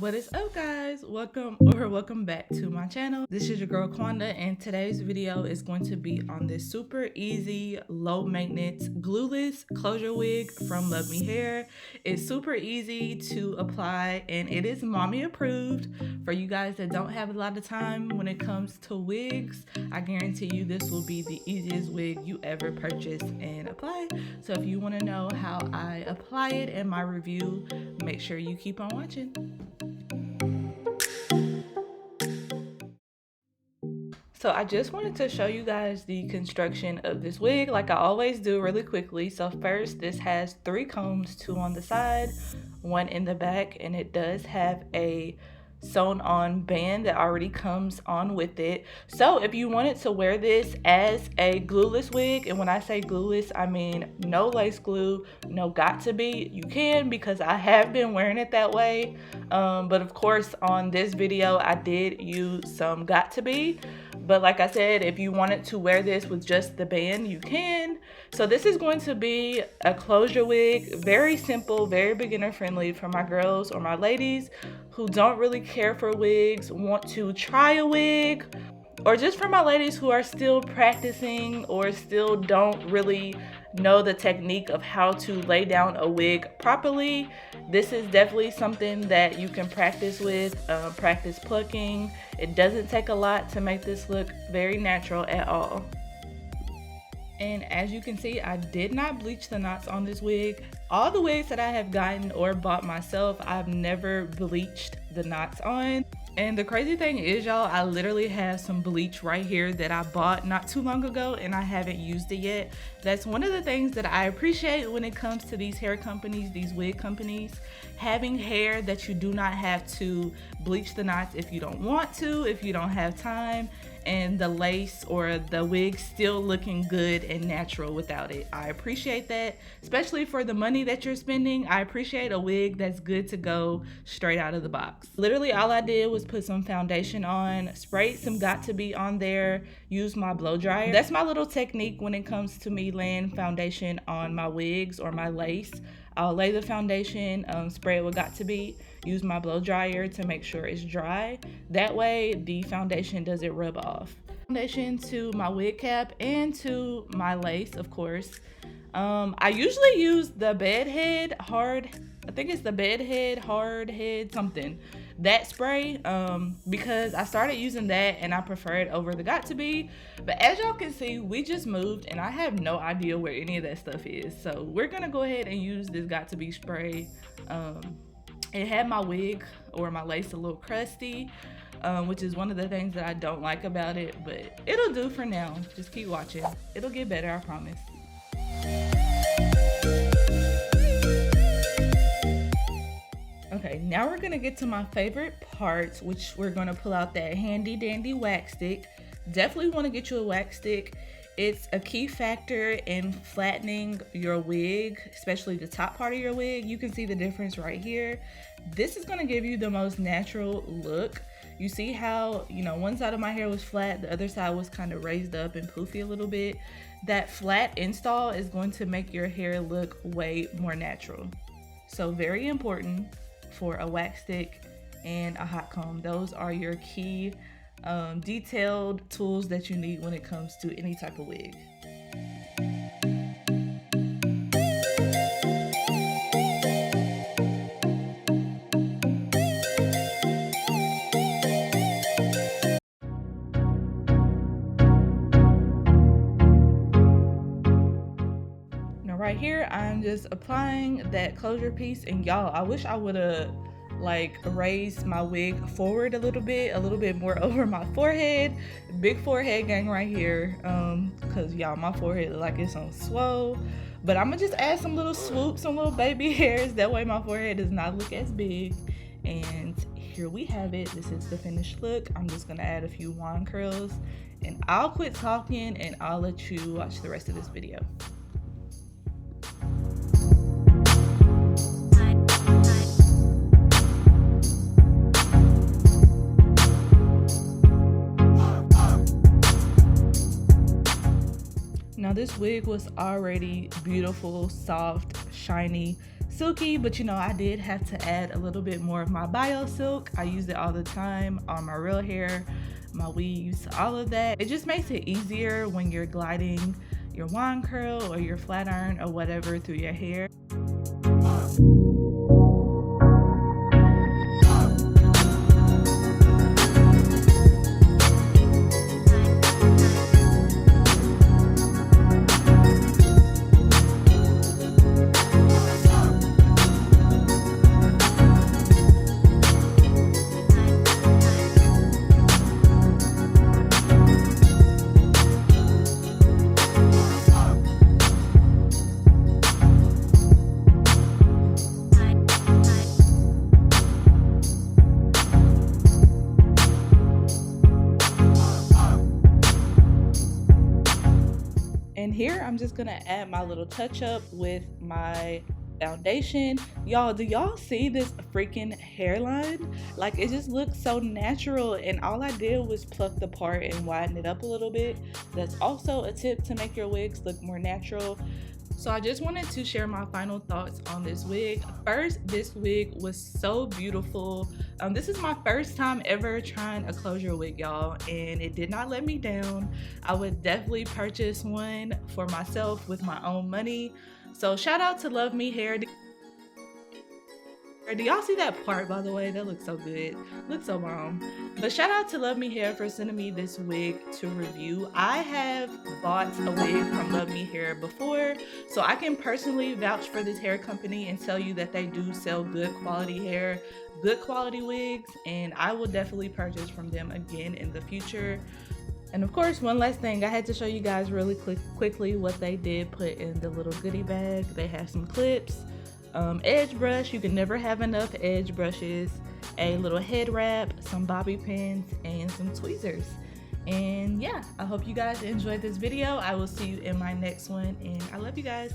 What is up, guys? Welcome back to my channel. This is your girl Quanda, and today's video is going to be on this super easy, low maintenance, glueless closure wig from Luvme Hair. It's super easy to apply and it is mommy approved. For you guys that don't have a lot of time when it comes to wigs, I guarantee you this will be the easiest wig you ever purchase and apply. So if you want to know how I apply it and my review, make sure you keep on watching. So I just wanted to show you guys the construction of this wig like I always do really quickly. So first, this has 3 combs, 2 on the side, 1 in the back, and it does have a sewn on band that already comes on with it. So if you wanted to wear this as a glueless wig, and when I say glueless, I mean no lace glue, no got to be, you can, because I have been wearing it that way. But of course on this video I did use some got to be. But like I said, if you wanted to wear this with just the band, you can. So this is going to be a closure wig, very simple, very beginner friendly for my girls or my ladies who don't really care for wigs, want to try a wig, or just for my ladies who are still practicing or still don't really know the technique of how to lay down a wig properly. This is definitely something that you can practice with, practice plucking. It doesn't take a lot to make this look very natural at all. And as you can see, I did not bleach the knots on this wig. All the wigs that I have gotten or bought myself, I've never bleached the knots on. And the crazy thing is, y'all, I literally have some bleach right here that I bought not too long ago and I haven't used it yet. That's one of the things that I appreciate when it comes to these hair companies, these wig companies, having hair that you do not have to bleach the knots if you don't want to, if you don't have time, and the lace or the wig still looking good and natural without it. I appreciate that, especially for the money that you're spending. I appreciate a wig that's good to go straight out of the box. Literally all I did was put some foundation on, sprayed some got to be on there, used my blow dryer. That's my little technique when it comes to me laying foundation on my wigs or my lace. I'll lay the foundation, spray it with got to be, use my blow dryer to make sure it's dry. That way the foundation doesn't rub off. Foundation to my wig cap and to my lace, of course. I usually use the bed head hard, I think it's the bed head hard head something, that spray, because I started using that and I prefer it over the got to be. But as y'all can see, we just moved and I have no idea where any of that stuff is, so we're gonna go ahead and use this got to be spray. It had my wig or my lace a little crusty, which is one of the things that I don't like about it, but it'll do for now. Just keep watching, it'll get better, I promise. Okay, now we're gonna get to my favorite parts, which we're gonna pull out that handy dandy wax stick. Definitely want to get you a wax stick. It's a key factor in flattening your wig, especially the top part of your wig. You can see the difference right here. This is gonna give you the most natural look. You see how, you know, one side of my hair was flat, the other side was kind of raised up and poofy a little bit. That flat install is going to make your hair look way more natural. So very important for a wax stick and a hot comb. Those are your key detailed tools that you need when it comes to any type of wig. Right here I'm just applying that closure piece, and y'all, I wish I would have like raised my wig forward a little bit more over my forehead. Big forehead gang right here, because y'all, my forehead look like it's on swole. But I'm gonna just add some little swoops, some little baby hairs, that way my forehead does not look as big. And here we have it. This is the finished look. I'm just gonna add a few wand curls and I'll quit talking and I'll let you watch the rest of this video. Now this wig was already beautiful, soft, shiny, silky, but you know, I did have to add a little bit more of my BIOSILK. I use it all the time on my real hair, my weaves, all of that. It just makes it easier when you're gliding your wand curl or your flat iron or whatever through your hair. And here I'm just gonna add my little touch up with my foundation. Y'all, do y'all see this freaking hairline? Like, it just looks so natural, and all I did was pluck the part and widen it up a little bit. That's also a tip to make your wigs look more natural. So I just wanted to share my final thoughts on this wig. First, this wig was so beautiful. This is my first time ever trying a closure wig, y'all, and it did not let me down. I would definitely purchase one for myself with my own money. So shout out to Luvme Hair. Do y'all see that part, by the way? That looks so good. Looks so bomb. But shout out to Luvme Hair for sending me this wig to review. I have bought a wig from Luvme Hair before, so I can personally vouch for this hair company and tell you that they do sell good quality hair, good quality wigs, and I will definitely purchase from them again in the future. And of course, one last thing, I had to show you guys really quickly what they did put in the little goodie bag. They have some clips, edge brush, you can never have enough edge brushes, a little head wrap, some bobby pins, and some tweezers. And yeah, I hope you guys enjoyed this video. I will see you in my next one, and I love you guys.